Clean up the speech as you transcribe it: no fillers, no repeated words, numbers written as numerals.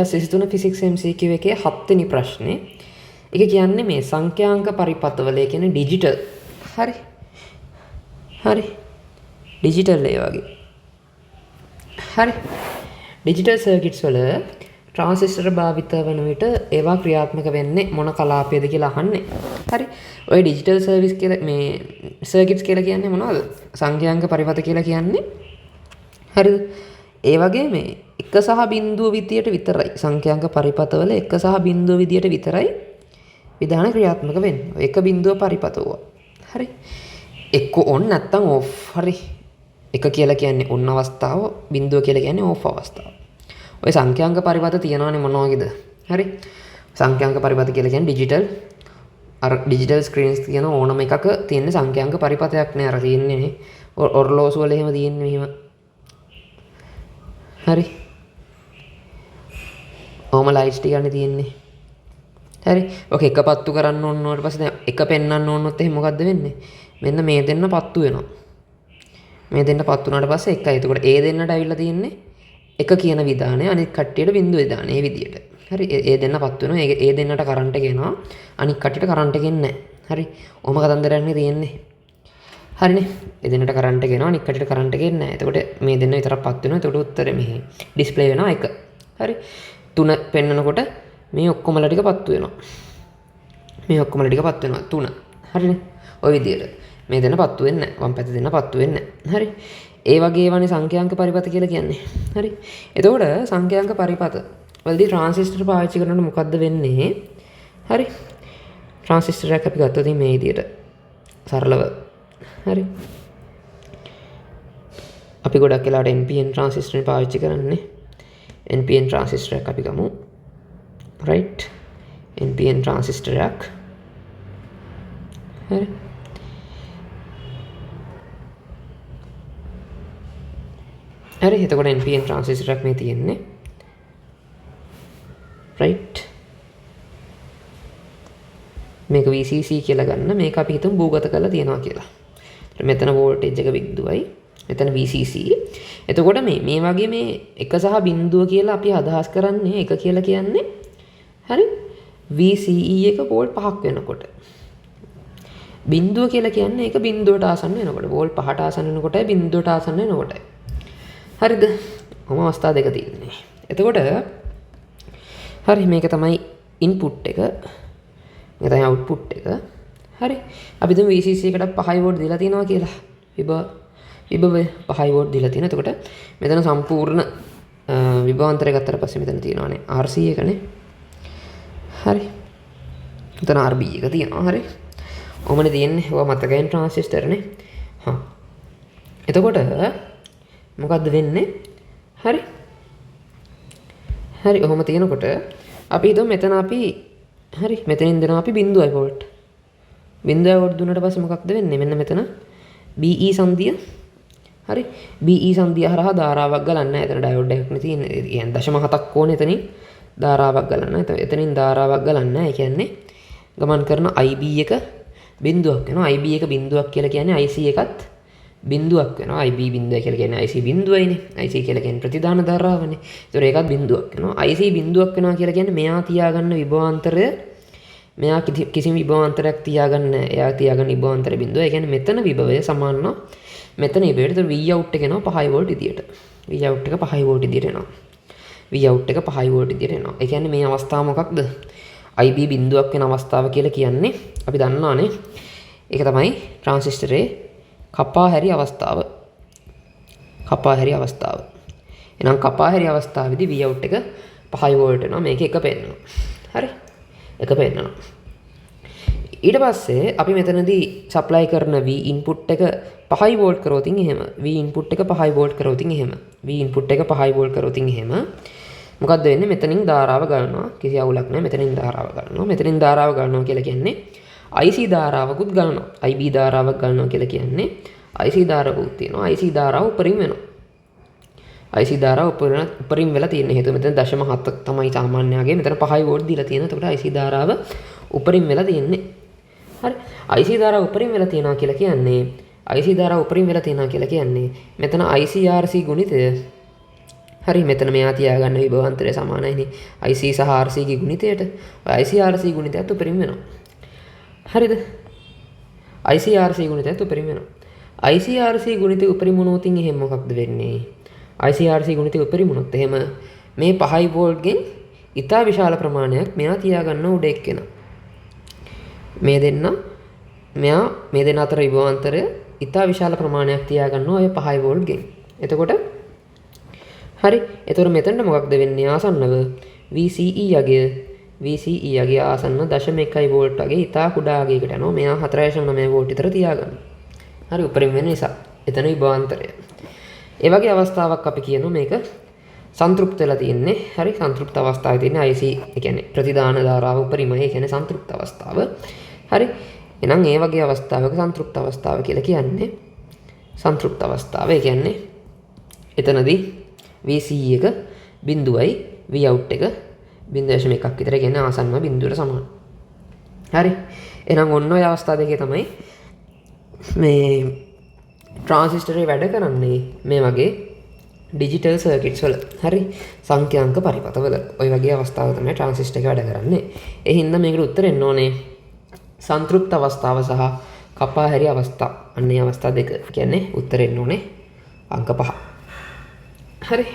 සිසිතුන physics MCQ එකේ 7 වෙනි ප්‍රශ්නේ. ඒක කියන්නේ මේ සංඛ්‍යාංක පරිපථවල ඒ කියන්නේ ඩිජිටල්. හරි. හරි. ඩිජිටල් ඒ වගේ. හරි. ඩිජිටල් සර්කිට්ස් වල ට්‍රාන්සිස්ටර් භාවිත වන විට ඒවා ක්‍රියාත්මක වෙන්නේ මොන කලාපයේද කියලා අහන්නේ. හරි. ඔය ඩිජිටල් සර්විස් කියලා මේ සර්කිට්ස් කියලා කියන්නේ මොනවද? සංඛ්‍යාංක පරිපථ කියලා කියන්නේ. හරිද? ඒ වගේ මේ 1 සහ බිංදුව විදියට විතරයි සංඛ්‍යාංක පරිපථවල 1 සහ බිංදුව විදියට විතරයි විධාන ක්‍රියාත්මක වෙන්නේ. ඔය 1 බිංදුව පරිපථව. හරි. එක්ක ඔන් නැත්තම් ඔෆ්. හරි. 1 කියලා කියන්නේ ඔන් අවස්ථාව, බිංදුව කියලා කියන්නේ ඔෆ් අවස්ථාව. ඔය සංඛ්‍යාංක පරිපථ තියනවානේ මොන වගේද? හරි. සංඛ්‍යාංක පරිපථ කියලා කියන්නේ ඩිජිටල් අර ඩිජිටල් ස්ක්‍රීන්ස් කියන ඕනම එකක තියෙන සංඛ්‍යාංක පරිපථයක් නේ අර තියෙන්නේ නේ. ඔර්ලෝසු වල එහෙම තියෙන්නේ මෙහෙම. හරි. ඕම ලයිට්ස් ටිකන්නේ තියෙන්නේ. හරි. ඔක එක පත්තු කරන්න ඕන ඊට පස්සේ දැන් එක පෙන්වන්න ඕනොත් එහෙනම් මොකද්ද වෙන්නේ? මෙන්න මේ දෙන්න පත්තු වෙනවා. මේ දෙන්න පත්තු වුණාට පස්සේ එකයි. එතකොට ඒ දෙන්නට ඇවිල්ලා තියෙන්නේ එක කියන විධානය අනිත් කට්ටියට බිංදුව විධානය. මේ විදියට. හරි. ඒ දෙන්න පත්තු වෙනවා. ඒ දෙන්නට කරන්ට් එක එනවා. අනිත් කට්ටියට කරන්ට් එක එන්නේ නැහැ. හරි. ඔහම කතන්දරයක්නේ තියෙන්නේ. හරිනේ. ඒ දෙන්නට කරන්ට් එක එනවා. අනිත් කට්ටියට කරන්ට් එක එන්නේ නැහැ. එතකොට මේ දෙන්න විතරක් පත්තු වෙනවා. එතකොට උත්තරේ මෙහි ඩිස්ප්ලේ වෙනවා 1. හරි. 3 පෙන්නනකොට මේ ඔක්කොමලා ටික පත්තු වෙනවා. මේ ඔක්කොමලා ටික පත්තු වෙනවා 3. හරිනේ. ওই විදියට. මේ දෙන්න පත්තු වෙන්නේ නැහැ. වම් පැත්තේ දෙන්න පත්තු වෙන්නේ නැහැ. හරි. ඒ වගේ වනේ සංඛ්‍යාංක පරිපථ කියලා කියන්නේ. හරි. එතකොට සංඛ්‍යාංක පරිපථ වලදී ට්‍රාන්සිස්ටර් පාවිච්චි කරනකොට මොකද්ද වෙන්නේ? හරි. ට්‍රාන්සිස්ටර් එකක් අපි ගත්තොත් මේ විදියට සරලව. හරි. අපි ගොඩක් වෙලාවට NPN ට්‍රාන්සිස්ටර් පාවිච්චි කරන්නේ. NPN ට්‍රාන්සිස්ටර් එකක් අපි ගමු. right. NPN ට්‍රාන්සිස්ටර් එකක්. හරි. හරි. එතකොට NPN ට්‍රාන්සිස්ටර් එකක් මේ තියෙන්නේ. right. මේක VCC කියලා ගන්න. මේක අපි හිතමු භූගත කරලා තියනවා කියලා. මෙතන වෝල්ටේජ් එක බිඳුවයි. මෙතන VCC. එතකොට මේ වගේ මේ 1 සහ බිඳුව කියලා අපි අදහස් කරන්නේ 1 කියලා කියන්නේ හරි VCE එක වෝල්ට් 5ක් වෙනකොට. බිඳුව කියලා කියන්නේ ඒක බිඳුවට ආසන්න වෙනකොට. වෝල්ට් 5ට ආසන්න වෙනකොටයි බිඳුවට ආසන්න වෙනකොටයි. හරිද? කොහොම අවස්ථා දෙක තියෙන්නේ. එතකොට හරි මේක තමයි ඉන්පුට් එක. මේක තමයි අවුට්පුට් එක. හරි. අපි දැන් VCC එකට 5 වෝල්ට් දීලා තියෙනවා කියලා. විභවය 5 වෝල්ට් දීලා තියෙනවා. එතකොට මෙතන සම්පූර්ණ විභවාන්තරය ගත්තට පස්සේ මෙතන තියෙනවානේ RC එකනේ. හරි. මෙතන RB එක තියෙනවා. හරි. ඔහමනේ තියෙන්නේ. ඔය මතකයෙන් ට්‍රාන්සිස්ටර්නේ. හා. එතකොට මොකද්ද වෙන්නේ? හරි. හරි. ඔහම තියෙනකොට අපි හිතමු මෙතන අපි හරි මෙතනින් දෙනවා අපි 0.5 වෝල්ට්. 0.5 වෝල්ට් දුන්නාට පස්සේ මොකක්ද වෙන්නේ? මෙන්න මෙතන BE සංදිය. හරි. BE සංදිය හරහා ධාරාවක් ගලන්න. එතන ඩයෝඩ් එකක් නේ තියෙන්නේ. يعني 0.7ක් ඕනේ එතනින් ධාරාවක් ගලන්න. එතනින් ධාරාවක් ගලන්න. ඒ කියන්නේ ගමන් කරන IB එක බිඳුවක් වෙනවා. IB එක බිඳුවක් කියලා කියන්නේ IC එකත් බිඳුවක් වෙනවා. IB බිඳුව කියලා කියන්නේ IC බිඳුවයිනේ. IC කියලා කියන්නේ ප්‍රතිදාන ධාරාවනේ. ඒතකොට ඒකත් බිඳුවක් වෙනවා. IC බිඳුවක් වෙනවා කියලා කියන්නේ මෙයා තියාගන්න විභවාන්තරය මෙයා කිසිම විභවාන්තරයක් තියාගන්න එයා තියාගන්න විභවාන්තර බිඳුව. ඒ කියන්නේ මෙතන විභවය සමානව මෙතන ඉබේට V out එක එනවා 5 වෝල්ට් විදියට. V out එක 5 වෝල්ට් විදියට එනවා. V out එක 5 වෝල්ට් විදියට එනවා. ඒ කියන්නේ මේ අවස්ථාව මොකක්ද? IB බිඳුවක් වෙන අවස්ථාව කියලා කියන්නේ අපි දන්නානේ. ඒක තමයි ට්‍රාන්සිස්ටරේ කපා හැරි අවස්ථාව. කපා හැරි අවස්ථාව. එහෙනම් කපා හැරි අවස්ථාවේදී V out එක 5 වෝල්ට් වෙනවා. මේක එක පෙන්නනවා. හරි. එක පෙන්නනවා. ඊට පස්සේ අපි මෙතනදී සප්ලයි කරන V ඉන්පුට් එක 5 වෝල්ට් කරොතින් එහෙම V ඉන්පුට් එක 5 වෝල්ට් කරොතින් එහෙම V ඉන්පුට් එක 5 වෝල්ට් කරොතින් එහෙම මොකද්ද වෙන්නේ? මෙතනින් ධාරාව ගන්නවා. කිසි අවුලක් නැහැ. මෙතනින් ධාරාව ගන්නවා. මෙතනින් ධාරාව ගන්නවා කියලා කියන්නේ IC ධාරාවකුත් ගන්නවා. IB ධාරාවක් ගන්නවා කියලා කියන්නේ IC ධාරාවකුත් තියෙනවා. IC ධාරාව උපරිම වෙනවා. IC ධාරාව උපරිම වෙලා තියෙන හේතුව මෙතන 0.7 තමයි සාමාන්‍යයෙන්. මෙතන 5 වෝල්ට් දීලා තියෙනවා. එතකොට IC ධාරාව උපරිම වෙලා තියෙන්නේ. හරි. IC ධාරාව උපරිම වෙලා තියෙනවා කියලා කියන්නේ IC ධාරාව උපරිම වෙලා තියෙනවා කියලා කියන්නේ මෙතන ICRC ගුණිතය හරි මෙතන මෙයා තියාගන්න විභවාන්තරය සමානයිනේ IC සහ RC ගේ ගුණිතයට. ඔය IC RC ගුණිතයත් උපරිම වෙනවා. හරිද? IC RC ගුණිතයත් උපරිම වෙනවා. IC RC ගුණිතය උපරිම වුණොත් එහෙනම් මොකක්ද වෙන්නේ? IC RC ගුණිතය උපරිම වුණොත් එහෙම මේ 5 වෝල්ට් ගෙන් ඉතා විශාල ප්‍රමාණයක් මෙයා තියාගන්න උඩ එක්කෙනා. මේ දෙන්න අතර විභවාන්තරය ඉතා විශාල ප්‍රමාණයක් තියාගන්නවා ඔය 5 වෝල්ට් ගෙන්. එතකොට හරි. එතකොට මෙතනට මොකක්ද වෙන්නේ? ආසන්නව VCE යගේ ආසන්න 0.1 වෝල්ට් වගේ ඉතා කුඩා අගයකට යනවා. මෙයා 4.9 වෝල්ට් විතර තියාගන්න. හරි උපරිම වෙන නිසා. එතන විභවාන්තරය. ඒ වගේ අවස්ථාවක් අපි කියනවා මේක සංතෘප්ත වෙලා තියෙන්නේ. හරි සංතෘප්ත අවස්ථාවේ තියෙන IC ඒ කියන්නේ ප්‍රතිදාන ධාරාව උපරිමයි. ඒ කියන්නේ සංතෘප්ත අවස්ථාව. හරි. එහෙනම් ඒ වගේ අවස්ථාවක සංතෘප්ත අවස්ථාව කියලා කියන්නේ සංතෘප්ත අවස්ථාව. ඒ කියන්නේ එතනදී VCE එක බිඳුවයි Vout එක 0.1ක් විතර කියන්නේ ආසන්නව බිඳුවට සමානයි. හරි. එහෙනම් ඔන්න ඔය අවස්ථා දෙකේ තමයි මේ ට්‍රාන්සිස්ටරේ වැඩ කරන්නේ මේ වගේ ඩිජිටල් සර්කිට්ස් වල. හරි. සංඛ්‍යාංක පරිපථවල. ඔය වගේ අවස්ථාවක තමයි ට්‍රාන්සිස්ටර් එක වැඩ කරන්නේ. ඒ හින්දා මේකට උත්තර එන්න ඕනේ සංතෘප්ත අවස්ථාව සහ කපා හැරි අවස්ථාව. අන්න ඒ අවස්ථා දෙක කියන්නේ උත්තර එන්න ඕනේ අංක 5. හරි.